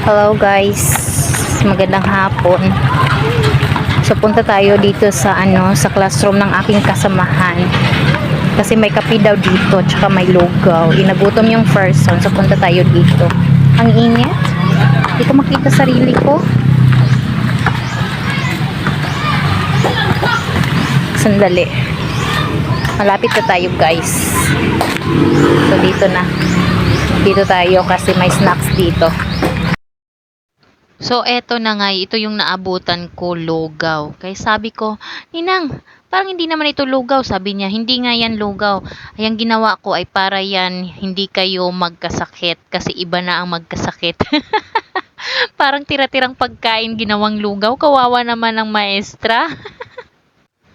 Hello guys, magandang hapon. So punta tayo dito sa sa classroom ng aking kasamahan. Kasi may kape daw dito, tsaka may lugaw. Inagutom yung person, so punta tayo dito. Ang init. Hindi ko makita sarili ko. Sandali. Malapit na tayo guys. So dito na. Dito tayo kasi may snacks dito. So, eto na nga, ito yung naabutan ko, lugaw. Kaya sabi ko, Ninang, parang hindi naman ito lugaw. Sabi niya, hindi nga yan lugaw. Ay, ang ginawa ko ay para yan, hindi kayo magkasakit. Kasi iba na ang magkasakit. Parang tira-tirang pagkain ginawang lugaw. Kawawa naman ang maestra.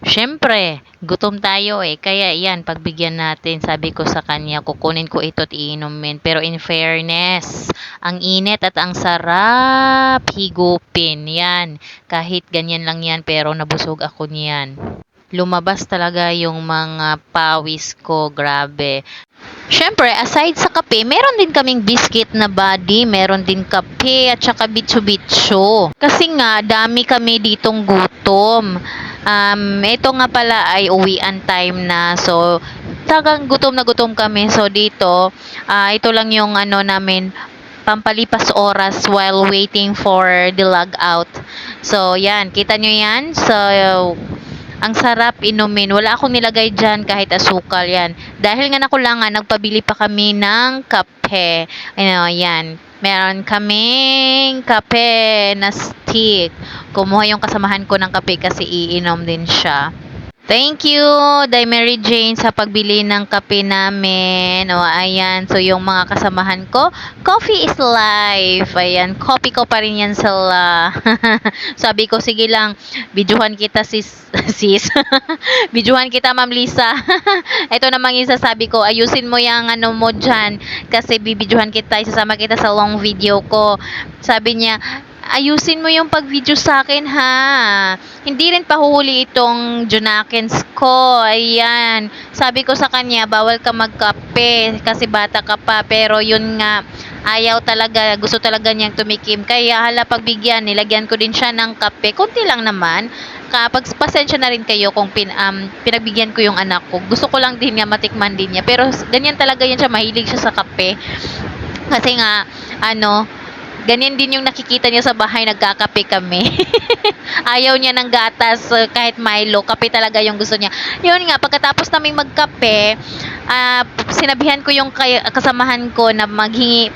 Siyempre, gutom tayo eh. Kaya yan, pagbigyan natin, sabi ko sa kanya, kukunin ko ito at iinumin. Pero in fairness, ang init at ang sarap higupin. Yan, kahit ganyan lang yan, pero nabusog ako niyan. Lumabas talaga yung mga pawis ko, grabe. Siyempre, aside sa kape, meron din kaming biscuit na body, meron din kape at saka bitso-bitso. Kasi nga, dami kami ditong gutom. Ito nga pala ay uwian time na. So, talagang gutom na gutom kami. So, dito, ito lang yung namin, pampalipas oras while waiting for the log out. So, yan. Kita nyo yan? So, ang sarap inumin. Wala akong nilagay dyan kahit asukal yan. Dahil nga nakulangan, nagpabili pa kami ng kape. Yan. Meron kaming kape na stick. Kumuha yung kasamahan ko ng kape kasi iinom din siya. Thank you, Day Mary Jane, sa pagbili ng kape namin. O, ayan. So, yung mga kasamahan ko, coffee is life. Ayan, coffee ko pa rin yan sila. Sabi ko, sige lang, videohan kita sis. Videohan kita, Ma'am Lisa. Ito namang yung sasabi ko, ayusin mo yung mo dyan. Kasi bibidyohan kita, isasama kita sa long video ko. Sabi niya, ayusin mo yung pag-video sa akin ha. Hindi rin pahuhuli itong Junakins ko. Ayan. Sabi ko sa kanya, bawal ka magkape kasi bata ka pa. Pero yun nga, ayaw talaga, gusto talaga niyang tumikim. Kaya hala pagbigyan, nilagyan ko din siya ng kape. Kunti lang naman. Kapag pasensya na rin kayo kung pinagbigyan ko yung anak ko. Gusto ko lang din niya matikman din niya. Pero ganyan talaga yan siya, mahilig siya sa kape. Kasi nga, ganyan din yung nakikita niya sa bahay, nagkakape kami. Ayaw niya ng gatas, kahit Milo, kape talaga yung gusto niya. Yun nga, pagkatapos naming magkape, sinabihan ko yung kasamahan ko na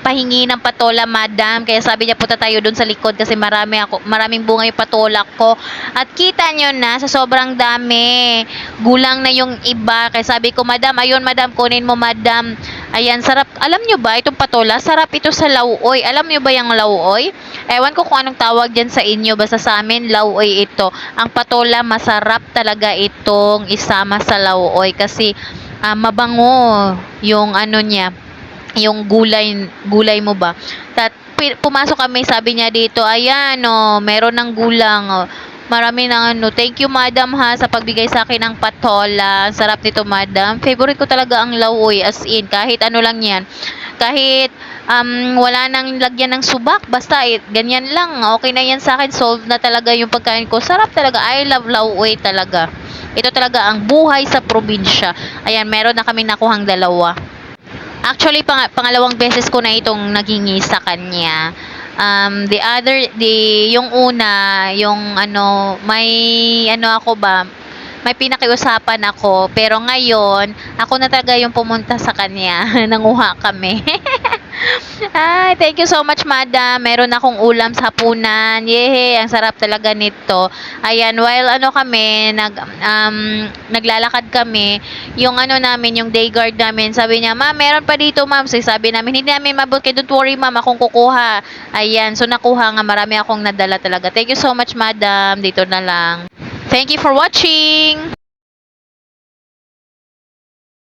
pahingi ng patola, madam. Kaya sabi niya, punta tayo dun sa likod kasi maraming bunga yung patola ko. At kita nyo na, sa sobrang dami, gulang na yung iba. Kaya sabi ko, madam, ayun madam, kunin mo madam. Ayan, sarap. Alam nyo ba, itong patola, sarap ito sa lauoy. Alam nyo ba yung lauoy? Ewan ko kung anong tawag dyan sa inyo. Basta sa amin, lauoy ito. Ang patola, masarap talaga itong isama sa lauoy. Kasi, mabango yung niya. Yung gulay mo ba. Pumasok kami, sabi niya dito, ayan, meron ng gulang, marami ng thank you madam ha sa pagbigay sa akin ng patola. Sarap nito madam. Favorite ko talaga ang lauoy, as in kahit ano lang yan. Kahit wala nang lagyan ng subak, basta ganyan lang. Okay na yan sa akin. Solve na talaga yung pagkain ko. Sarap talaga. I love lauoy talaga. Ito talaga ang buhay sa probinsya. Ayan, meron na kami nakuhang dalawa. Actually, pangalawang beses ko na itong naghingi sa kanya. Yung una, yung may pinakiusapan ako. Pero ngayon, ako na talaga yung pumunta sa kanya. Nanguha kami. Ay, thank you so much, madam. Meron akong ulam sa hapunan. Yehe, ang sarap talaga nito. Ayan, while kami, naglalakad kami, yung namin, yung day guard namin, sabi niya, ma'am, meron pa dito, ma'am. So, sabi namin, hindi namin mabot kayo. Don't worry, ma'am, akong kukuha. Ayan, so nakuha nga, marami akong nadala talaga. Thank you so much, madam. Dito na lang. Thank you for watching.